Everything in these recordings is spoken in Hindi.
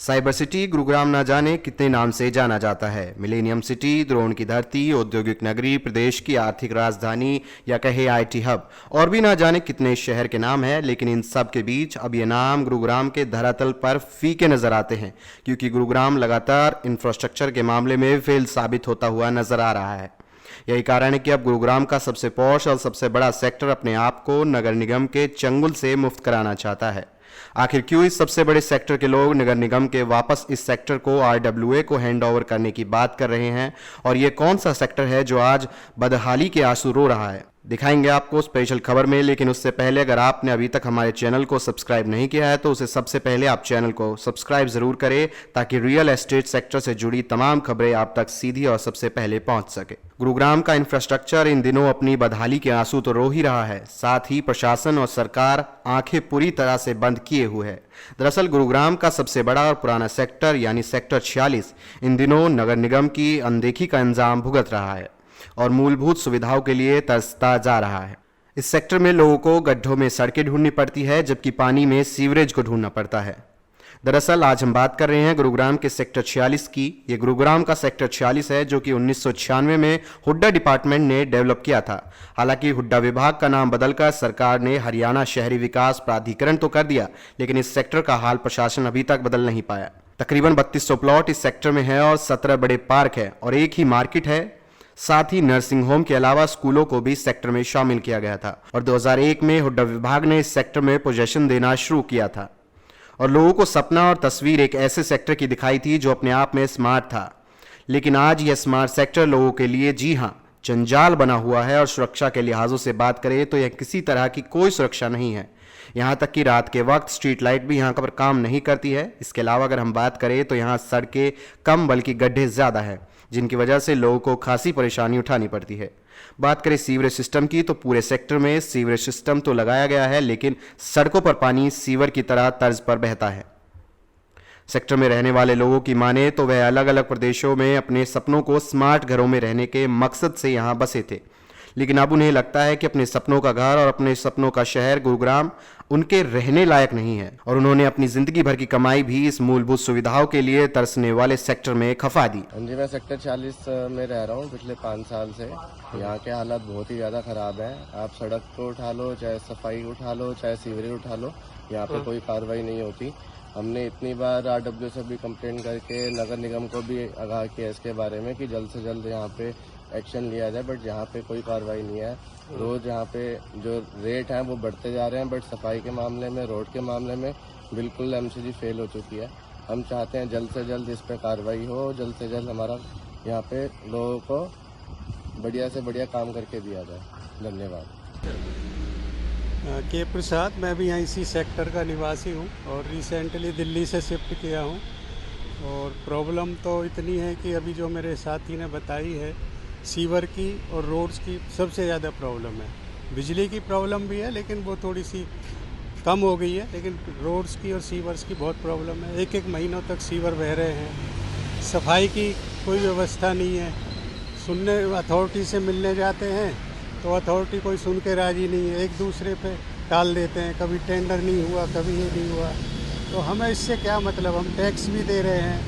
साइबर सिटी गुरुग्राम ना जाने कितने नाम से जाना जाता है। मिलेनियम सिटी, ड्रोन की धरती, औद्योगिक नगरी, प्रदेश की आर्थिक राजधानी या कहे आईटी हब, और भी ना जाने कितने शहर के नाम हैं। लेकिन इन सब के बीच अब ये नाम गुरुग्राम के धरातल पर फीके नजर आते हैं, क्योंकि गुरुग्राम लगातार इंफ्रास्ट्रक्चर के मामले में फेल साबित होता हुआ नजर आ रहा है। यही कारण है कि अब गुरुग्राम का सबसे पॉश और सबसे बड़ा सेक्टर अपने आप को नगर निगम के चंगुल से मुक्त कराना चाहता है। आखिर क्यों इस सबसे बड़े सेक्टर के लोग नगर निगम के वापस इस सेक्टर को आरडब्ल्यूए को हैंड ओवर करने की बात कर रहे हैं, और ये कौन सा सेक्टर है जो आज बदहाली के आंसू रो रहा है, दिखाएंगे आपको स्पेशल खबर में। लेकिन उससे पहले अगर आपने अभी तक हमारे चैनल को सब्सक्राइब नहीं किया है तो उसे सबसे पहले आप चैनल को सब्सक्राइब जरूर करें, ताकि रियल एस्टेट सेक्टर से जुड़ी तमाम खबरें आप तक सीधी और सबसे पहले पहुंच सके। गुरुग्राम का इंफ्रास्ट्रक्चर इन दिनों अपनी बदहाली के आंसू तो रो ही रहा है, साथ ही प्रशासन और सरकार आंखें पूरी तरह से बंद किए हुए है। दरअसल गुरुग्राम का सबसे बड़ा और पुराना सेक्टर यानी सेक्टर 46 इन दिनों नगर निगम की अनदेखी का इंजाम भुगत रहा है और मूलभूत सुविधाओं के लिए तरसता जा रहा है। इस सेक्टर में लोगों को गड्ढों में सड़कें ढूंढनी पड़ती है, जबकि पानी में सीवरेज को ढूंढना पड़ता है। दरअसल आज हम बात कर रहे हैं गुरुग्राम के सेक्टर 46 की। ये गुरुग्राम का सेक्टर 46 है, जो कि 1996 में हुड्डा डिपार्टमेंट ने डेवलप किया था। हालांकि हुड्डा विभाग का नाम बदलकर सरकार ने हरियाणा शहरी विकास प्राधिकरण तो कर दिया, लेकिन इस सेक्टर का हाल प्रशासन अभी तक बदल नहीं पाया। तकरीबन 3200 प्लॉट इस सेक्टर में है और 17 बड़े पार्क है और एक ही मार्केट है। साथ ही नर्सिंग होम के अलावा स्कूलों को भी इस सेक्टर में शामिल किया गया था और 2001 में हुड्डा विभाग ने इस सेक्टर में पोजेशन देना शुरू किया था और लोगों को सपना और तस्वीर एक ऐसे सेक्टर की दिखाई थी जो अपने आप में स्मार्ट था। लेकिन आज यह स्मार्ट सेक्टर लोगों के लिए जी हाँ जंजाल बना हुआ है और सुरक्षा के लिहाजों से बात करें तो यह किसी तरह की कोई सुरक्षा नहीं है। यहाँ तक कि रात के वक्त स्ट्रीट लाइट भी यहाँ पर काम नहीं करती है। इसके अलावा अगर हम बात करें तो यहाँ सड़कें कम बल्कि गड्ढे ज़्यादा हैं, जिनकी वजह से लोगों को खासी परेशानी उठानी पड़ती है। बात करें सीवरेज सिस्टम की तो पूरे सेक्टर में सीवरेज सिस्टम तो लगाया गया है, लेकिन सड़कों पर पानी सीवर की तरह तर्ज पर बहता है। सेक्टर में रहने वाले लोगों की माने तो वह अलग अलग प्रदेशों में अपने सपनों को स्मार्ट घरों में रहने के मकसद से यहाँ बसे थे, लेकिन अब उन्हें लगता है कि अपने सपनों का घर और अपने सपनों का शहर गुरुग्राम उनके रहने लायक नहीं है और उन्होंने अपनी जिंदगी भर की कमाई भी इस मूलभूत सुविधाओं के लिए तरसने वाले सेक्टर में खफा दी। हाँ जी, मैं सेक्टर 40 में रह रहा हूँ पिछले 5 साल से। यहाँ के हालात बहुत ही ज़्यादा ख़राब हैं। आप सड़क को उठा लो, चाहे सफाई उठा लो, चाहे सीवरेज उठा लो, यहाँ पे कोई कार्रवाई नहीं होती। हमने इतनी बार आरडब्ल्यू से भी कंप्लेंट करके नगर निगम को भी आगाह किया इसके बारे में कि जल्द से जल्द यहाँ पे एक्शन लिया जाए, बट यहाँ पे कोई कार्रवाई नहीं है। रोज यहाँ पे जो रेट हैं वो बढ़ते जा रहे हैं, बट सफाई के मामले में, रोड के मामले में बिल्कुल एमसीजी फेल हो चुकी है। हम चाहते हैं जल्द से जल्द इस पे कार्रवाई हो, जल्द से जल्द हमारा यहाँ पे लोगों को बढ़िया से बढ़िया काम करके दिया जाए। धन्यवाद। के प्रसाद, मैं भी यहाँ इसी सेक्टर का निवासी हूँ और रिसेंटली दिल्ली से शिफ्ट किया हूँ। और प्रॉब्लम तो इतनी है कि अभी जो मेरे साथी ने बताई है, सीवर की और रोड्स की सबसे ज़्यादा प्रॉब्लम है। बिजली की प्रॉब्लम भी है लेकिन वो थोड़ी सी कम हो गई है, लेकिन रोड्स की और सीवर्स की बहुत प्रॉब्लम है। एक एक महीनों तक सीवर बह रहे हैं। सफाई की कोई व्यवस्था नहीं है। सुनने अथॉरिटी से मिलने जाते हैं तो अथॉरिटी कोई सुन के राज़ी नहीं है, एक दूसरे पे टाल देते हैं, कभी टेंडर नहीं हुआ, कभी ये नहीं हुआ। तो हमें इससे क्या मतलब, हम टैक्स भी दे रहे हैं,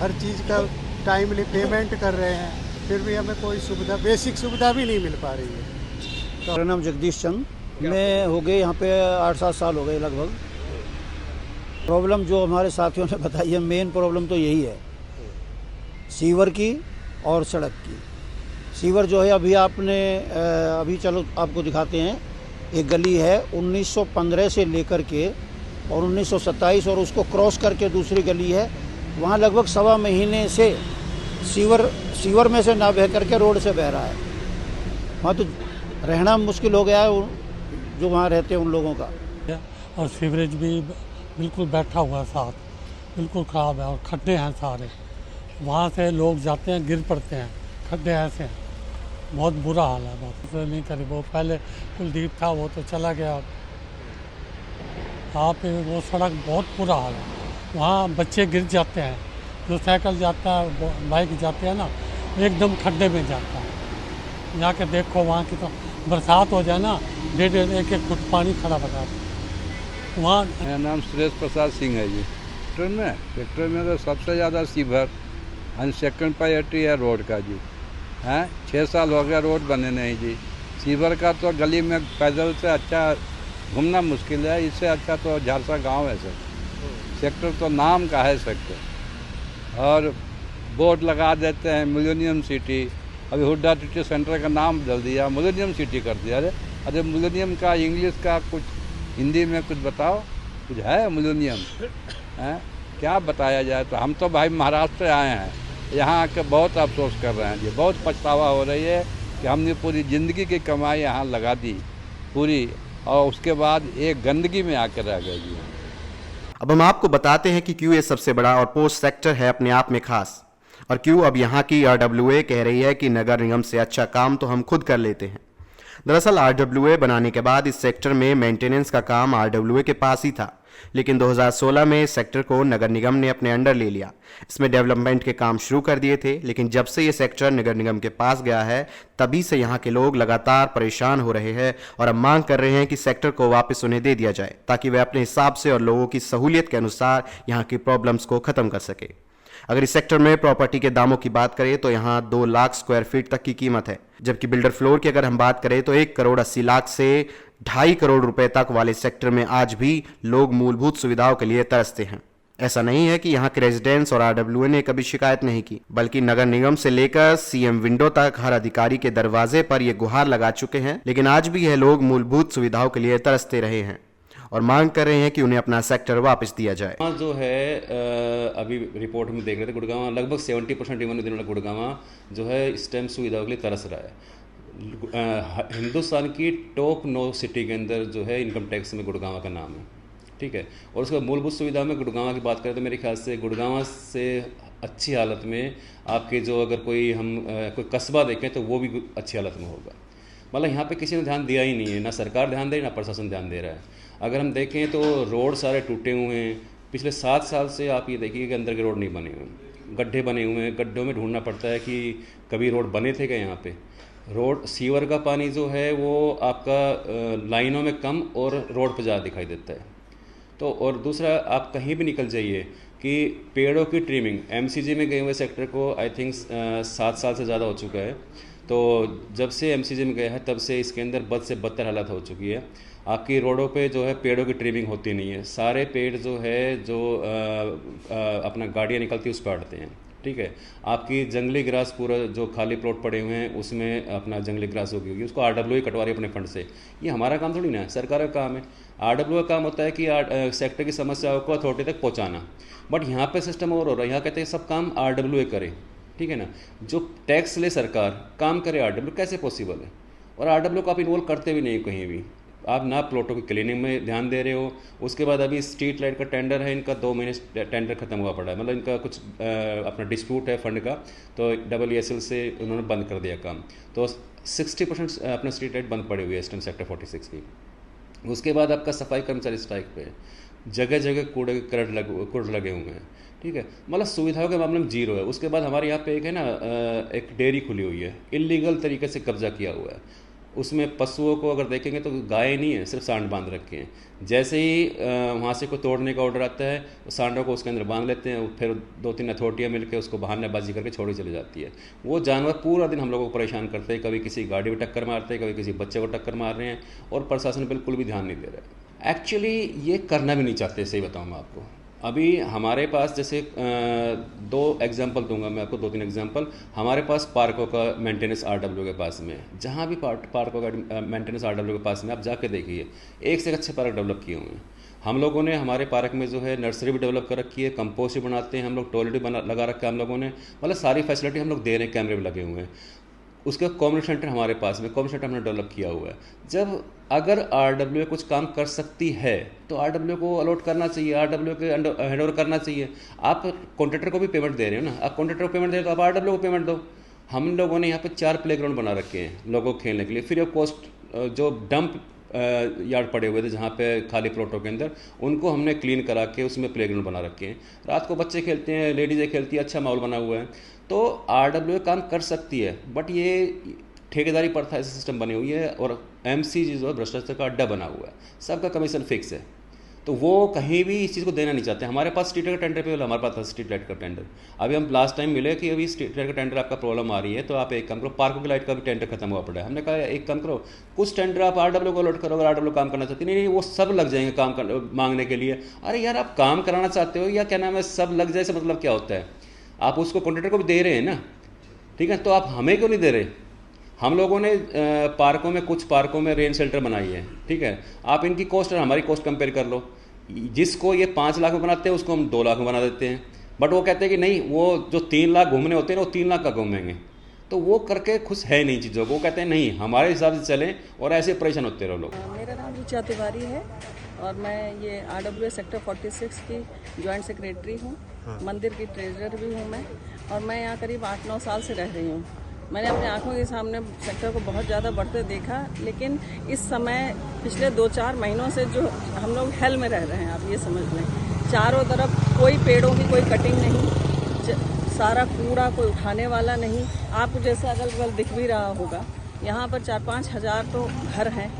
हर चीज़ का टाइमली पेमेंट कर रहे हैं, फिर भी हमें कोई सुविधा, बेसिक सुविधा भी नहीं मिल पा रही है। तो मेरा नाम जगदीश चंद, मैं हो गए यहाँ पे 8-7 साल हो गए लगभग। प्रॉब्लम जो हमारे साथियों ने बताई है, मेन प्रॉब्लम तो यही है, सीवर की और सड़क की। सीवर जो है अभी चलो आपको दिखाते हैं। एक गली है 1915 से लेकर के और 1927 और उसको क्रॉस करके दूसरी गली है, वहाँ लगभग 1.25 महीने से सीवर में से ना बह करके रोड से बह रहा है। वहाँ तो रहना मुश्किल हो गया है जो वहाँ रहते हैं उन लोगों का। और सीवरेज भी बिल्कुल बैठा हुआ है साथ, बिल्कुल ख़राब है और खड्डे हैं सारे। वहाँ से लोग जाते हैं, गिर पड़ते हैं, खड्डे ऐसे हैं, बहुत बुरा हाल है। बहुत नहीं करी, वो पहले कुलदीप था वो तो चला गया। आप वो सड़क बहुत बुरा हाल है, वहाँ बच्चे गिर जाते हैं, जो साइकिल जाता है, बाइक जाते हैं ना, एकदम खड्डे में जाता है। जाके देखो वहाँ की तो बरसात हो जाए ना, 1.5-1 फुट पानी खड़ा बता। वहाँ मेरा नाम सुरेश प्रसाद सिंह है जी। सेक्टर में तो सबसे ज़्यादा सीवर एंड सेकंड प्रायोरिटी है रोड का जी। हैं 6 साल हो गया रोड बने नहीं जी। सीवर का तो गली में पैदल से अच्छा घूमना मुश्किल है, इससे अच्छा तो झारसा गांव है सर। सेक्टर तो नाम का है सेक्टर, और बोर्ड लगा देते हैं मिलेनियम सिटी। अभी हुड्डा सिटी सेंटर का नाम बदल दिया, मिलेनियम सिटी कर दिया। अरे मिलेनियम का इंग्लिश का कुछ हिंदी में कुछ बताओ, कुछ है मिलेनियम? हैं क्या बताया जाए? तो हम तो भाई महाराष्ट्र से आए हैं, यहाँ आके बहुत अफसोस कर रहे हैं जी, बहुत पछतावा हो रही है कि हमने पूरी ज़िंदगी की कमाई यहाँ लगा दी पूरी, और उसके बाद एक गंदगी में आकर रह गए जी। अब हम आपको बताते हैं कि क्यों ये सबसे बड़ा और पोस्ट सेक्टर है अपने आप में खास, और क्यों अब यहाँ की आरडब्ल्यूए कह रही है कि नगर निगम से अच्छा काम तो हम खुद कर लेते हैं। दरअसल आरडब्ल्यूए बनाने के बाद इस सेक्टर में मेंटेनेंस का काम आरडब्ल्यूए के पास ही था, लेकिन 2016 में इस सेक्टर को नगर निगम ने अपने अंडर ले लिया। इसमें डेवलपमेंट के काम शुरू कर दिए थे, लेकिन जब से ये सेक्टर नगर निगम के पास गया है तभी से यहाँ के लोग लगातार परेशान हो रहे हैं और अब मांग कर रहे हैं कि सेक्टर को वापस उन्हें दे दिया जाए, ताकि वे अपने हिसाब से और लोगों की सहूलियत के अनुसार यहाँ की प्रॉब्लम्स को खत्म कर सके। अगर इस सेक्टर में प्रॉपर्टी के दामों की बात करें तो यहाँ 2 लाख स्क्वायर फीट तक की कीमत है, जबकि बिल्डर फ्लोर की अगर हम बात करें तो 1 करोड़ 80 लाख से 2.5 करोड़ रुपए तक वाले सेक्टर में आज भी लोग मूलभूत सुविधाओं के लिए तरसते हैं। ऐसा नहीं है कि यहाँ के रेजिडेंट्स और आरडब्ल्यूए ने कभी शिकायत नहीं की, बल्कि नगर निगम से लेकर सीएम विंडो तक हर अधिकारी के दरवाजे पर ये गुहार लगा चुके हैं, लेकिन आज भी यह लोग मूलभूत सुविधाओं के लिए तरसते रहे हैं और मांग कर रहे हैं कि उन्हें अपना सेक्टर वापस दिया जाए। जो है अभी रिपोर्ट में देख रहे थे, गुड़गांव लगभग 70% इवन दिन गुड़गांव जो है इस टाइम सुविधाओं के लिए तरस रहा है। हिंदुस्तान की टॉप 9 सिटी के अंदर जो है इनकम टैक्स में गुड़गांव का नाम है, ठीक है। और उसका मूलभूत सुविधा में गुड़गांव की बात करें तो मेरे ख्याल से गुड़गांव से अच्छी हालत में आपके जो अगर कोई कस्बा देखें तो वो भी अच्छी हालत में होगा। मतलब यहाँ पे किसी ने ध्यान दिया ही नहीं है, ना सरकार ध्यान दे रही, ना प्रशासन ध्यान दे रहा है। अगर हम देखें तो रोड सारे टूटे हुए हैं, पिछले 7 साल से आप ये देखिए कि अंदर के रोड नहीं बने हुए, गड्ढे बने हुए हैं। गड्ढों में ढूंढना पड़ता है कि कभी रोड बने थे क्या यहाँ पे। रोड सीवर का पानी जो है वो आपका लाइनों में कम और रोड पर ज़्यादा दिखाई देता है। तो और दूसरा आप कहीं भी निकल जाइए कि पेड़ों की ट्रिमिंग एमसीजी में गए हुए सेक्टर को आई थिंक 7 साल से ज़्यादा हो चुका है। तो जब से एमसीजी में गया है तब से इसके अंदर बद से बदतर हालत हो चुकी है। आपकी रोडों पे जो है पेड़ों की ट्रिमिंग होती नहीं है, सारे पेड़ जो है जो अपना गाड़ियाँ निकलती है उस पर अड़ते हैं, ठीक है। आपकी जंगली ग्रास पूरा जो खाली प्लॉट पड़े हुए हैं उसमें अपना जंगली ग्रास होगी, उसको आरडब्ल्यूए कटवा रही है अपने फंड से। ये हमारा काम थोड़ी ना है, सरकार का काम है। आरडब्ल्यूए का काम होता है कि सेक्टर की समस्याओं को अथॉरिटी तक पहुँचाना, बट यहाँ पे सिस्टम और हो रहा है। यहाँ कहते हैं सब काम आरडब्ल्यूए करे, ठीक है ना। जो टैक्स ले सरकार, काम करे आरडब्ल्यू, कैसे पॉसिबल है? और आरडब्ल्यू को आप इन्वॉल्व करते भी नहीं कहीं भी। आप ना प्लॉटों की क्लीनिंग में ध्यान दे रहे हो। उसके बाद अभी स्ट्रीट लाइट का टेंडर है, इनका 2 महीने टेंडर खत्म हुआ पड़ा है। मतलब इनका कुछ अपना डिस्प्यूट है फंड का, तो EESL से उन्होंने बंद कर दिया काम। तो 60% अपना स्ट्रीट लाइट बंद पड़ी हुई है इस टाइम सेक्टर 46 की। उसके बाद आपका सफाई कर्मचारी स्ट्राइक पे, जगह जगह कूड़े लगे हुए हैं, ठीक है। मतलब सुविधाओं के मामले में जीरो है। उसके बाद हमारे यहाँ पे एक है ना एक डेयरी खुली हुई है, इलीगल तरीके से कब्जा किया हुआ है। उसमें पशुओं को अगर देखेंगे तो गाय नहीं है, सिर्फ सांड बांध रखे हैं। जैसे ही वहाँ से कोई तोड़ने का ऑर्डर आता है तो सांडों को उसके अंदर बांध लेते हैं, फिर 2-3 अथॉरिटियाँ मिलकर उसको बहानेबाजी करके छोड़ी चली जाती है। वो जानवर पूरा दिन हम लोगों को परेशान करते हैं, कभी किसी गाड़ी में टक्कर मारते हैं, कभी किसी बच्चे को टक्कर मार रहे हैं, और प्रशासन बिल्कुल भी ध्यान नहीं दे रहा है। एक्चुअली ये करना भी नहीं चाहते, सही बताऊँ मैं आपको। अभी हमारे पास जैसे 2 एग्जांपल दूंगा मैं आपको, 2-3 एग्जांपल। हमारे पास पार्कों का मेंटेनेंस आरडब्ल्यू के पास में, जहाँ भी पार्कों का मेंटेनेंस आरडब्ल्यू के पास में आप जाके देखिए, एक से अच्छे पार्क डेवलप किए हुए हैं। हम लोगों ने हमारे पार्क में जो है नर्सरी भी डेवलप कर रखी है, कंपोस्ट भी बनाते हैं हम लोग, टॉयलेट भी लगा रखा है हम लोगों ने। मतलब सारी फैसिलिटी हम लोग दे रहे हैं, कैमरे भी लगे हुए हैं। उसका कम्युनिटी सेंटर हमारे पास में, कम्युनिटी सेंटर हमने डेवलप किया हुआ है। जब अगर आरडब्ल्यूए कुछ काम कर सकती है तो आरडब्ल्यूए को अलॉट करना चाहिए, आरडब्ल्यूए के हैंडओवर करना चाहिए। आप कॉन्ट्रैक्टर को भी पेमेंट दे रहे हो ना, आप कॉन्ट्रैक्टर को पेमेंट दे रहे हो तो आप आरडब्ल्यूए को पेमेंट दो। हम लोगों ने यहाँ पे 4 प्लेग्राउंड बना रखे हैं लोगों को खेलने के लिए, फ्री ऑफ कॉस्ट। जो डंप यार्ड पड़े हुए थे जहाँ पे खाली प्लॉटों के अंदर, उनको हमने क्लीन करा के उसमें प्लेग्राउंड बना रखे हैं। रात को बच्चे खेलते हैं, लेडीज़ें खेलती है, अच्छा माहौल बना हुआ है। तो आरडब्ल्यूए काम कर सकती है, बट ये ठेकेदारी प्रथा ऐसे सिस्टम बनी हुई है, और एमसीजी जो है भ्रष्टाचार का अड्डा बना हुआ है, सबका कमीशन फिक्स है। तो वो कहीं भी इस चीज़ को देना नहीं चाहते। हमारे पास स्ट्रीट लाइट का टेंडर पे हमारे पास था स्ट्रीट लाइट का टेंडर। अभी हम लास्ट टाइम मिले कि अभी स्ट्रीट लाइट का टेंडर आपका प्रॉब्लम आ रही है, तो आप एक काम करो, पार्कों की लाइट का भी टेंडर खत्म हुआ पड़ा है। हमने कहा एक काम करो, कुछ टेंडर आप RW को अलॉट करो, अगर RW काम करना चाहती नहीं, वो सब लग जाएंगे काम मांगने के लिए। अरे यार, आप काम कराना चाहते हो या क्या नाम है, सब लग जाए से मतलब क्या होता है? आप उसको कॉन्ट्रैक्टर को भी दे रहे हैं ना, ठीक है, तो आप हमें क्यों नहीं दे रहे? हम लोगों ने पार्कों में, कुछ पार्कों में रेन शेल्टर बनाई है, ठीक है, आप इनकी कॉस्ट और हमारी कॉस्ट कंपेयर कर लो। जिसको ये 5 लाख में बनाते हैं उसको हम 2 लाख में बना देते हैं, बट वो कहते हैं कि नहीं, वो जो 3 लाख घूमने होते हैं ना, वो 3 लाख का घूमेंगे। तो वो करके खुश है नहीं चीज़ों को, वो कहते हैं नहीं, हमारे हिसाब से चलें, और ऐसे परेशान होते रहो लोग। मेरा नाम ऋचा तिवारी है और मैं ये RWA सेक्टर 46 की जॉइंट सेक्रेटरी हूँ। मंदिर की ट्रेजरर भी हूँ मैं, और मैं यहाँ करीब 8-9 साल से रह रही हूँ। मैंने अपनी आंखों के सामने सेक्टर को बहुत ज़्यादा बढ़ते देखा, लेकिन इस समय पिछले 2-4 महीनों से जो हम लोग हेल में रह रहे हैं, आप ये समझ लें। चारों तरफ कोई पेड़ों की कोई कटिंग नहीं, सारा कूड़ा कोई उठाने वाला नहीं। आपको जैसे अगल बगल दिख भी रहा होगा, यहाँ पर 4-5 हज़ार तो घर हैं,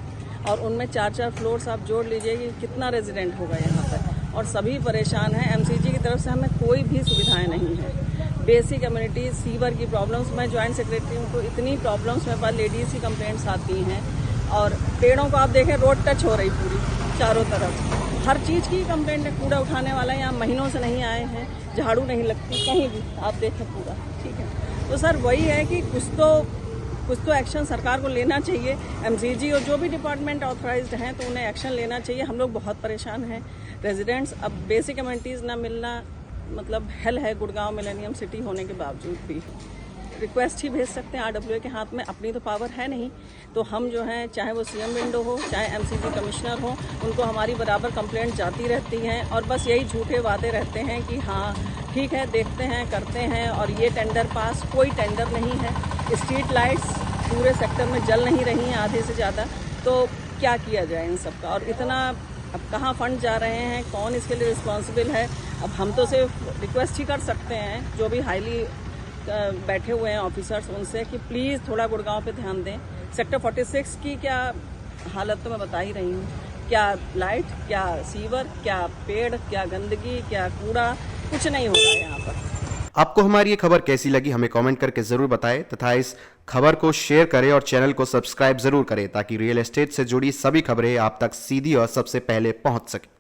और उनमें 4-4 फ्लोर्स आप जोड़ लीजिए कि कितना रेजिडेंट होगा यहाँ पर, और सभी परेशान हैं। MCG की तरफ से हमें कोई भी सुविधाएं नहीं है। बेसिक कम्युनिटीज, सीवर की प्रॉब्लम्स, मैं जॉइंट सेक्रेटरी हूँ, तो इतनी प्रॉब्लम्स मेरे पास लेडीज़ की कंप्लेंट्स आती हैं। और पेड़ों को आप देखें, रोड टच हो रही पूरी चारों तरफ, हर चीज़ की कंप्लेंट है। कूड़ा उठाने वाला यहाँ महीनों से नहीं आए हैं, झाड़ू नहीं लगती कहीं भी, आप देखें पूरा, ठीक है। तो सर वही है कि कुछ तो एक्शन सरकार को लेना चाहिए। MCG और जो भी डिपार्टमेंट ऑथराइज्ड हैं, तो उन्हें एक्शन लेना चाहिए। हम लोग बहुत परेशान हैं रेजिडेंट्स। अब बेसिक कम्युनिटीज़ ना मिलना मतलब हेल है गुड़गांव मिलेनियम सिटी होने के बावजूद भी। रिक्वेस्ट ही भेज सकते हैं, RWA के हाथ में अपनी तो पावर है नहीं, तो हम जो हैं, चाहे वो CM विंडो हो, चाहे MCG कमिश्नर हो, उनको हमारी बराबर कंप्लेंट जाती रहती हैं, और बस यही झूठे वादे रहते हैं कि हाँ ठीक है, देखते हैं, करते हैं, और ये टेंडर पास। कोई टेंडर नहीं है। स्ट्रीट लाइट्स पूरे सेक्टर में जल नहीं रही हैं आधे से ज़्यादा, तो क्या किया जाए इन सब का? और इतना अब कहाँ फंड जा रहे हैं, कौन इसके लिए रिस्पॉन्सिबल है? अब हम तो सिर्फ रिक्वेस्ट ही कर सकते हैं जो भी हाईली बैठे हुए हैं ऑफिसर्स, उनसे कि प्लीज़ थोड़ा गुड़गांव पे ध्यान दें। सेक्टर 46 की क्या हालत तो मैं बता ही रही हूँ। क्या लाइट, क्या सीवर, क्या पेड़, क्या गंदगी, क्या कूड़ा, कुछ नहीं हो रहा है यहाँ पर। आपको हमारी ये खबर कैसी लगी हमें कमेंट करके जरूर बताएं, तथा इस खबर को शेयर करें और चैनल को सब्सक्राइब जरूर करें, ताकि रियल एस्टेट से जुड़ी सभी खबरें आप तक सीधी और सबसे पहले पहुंच सके।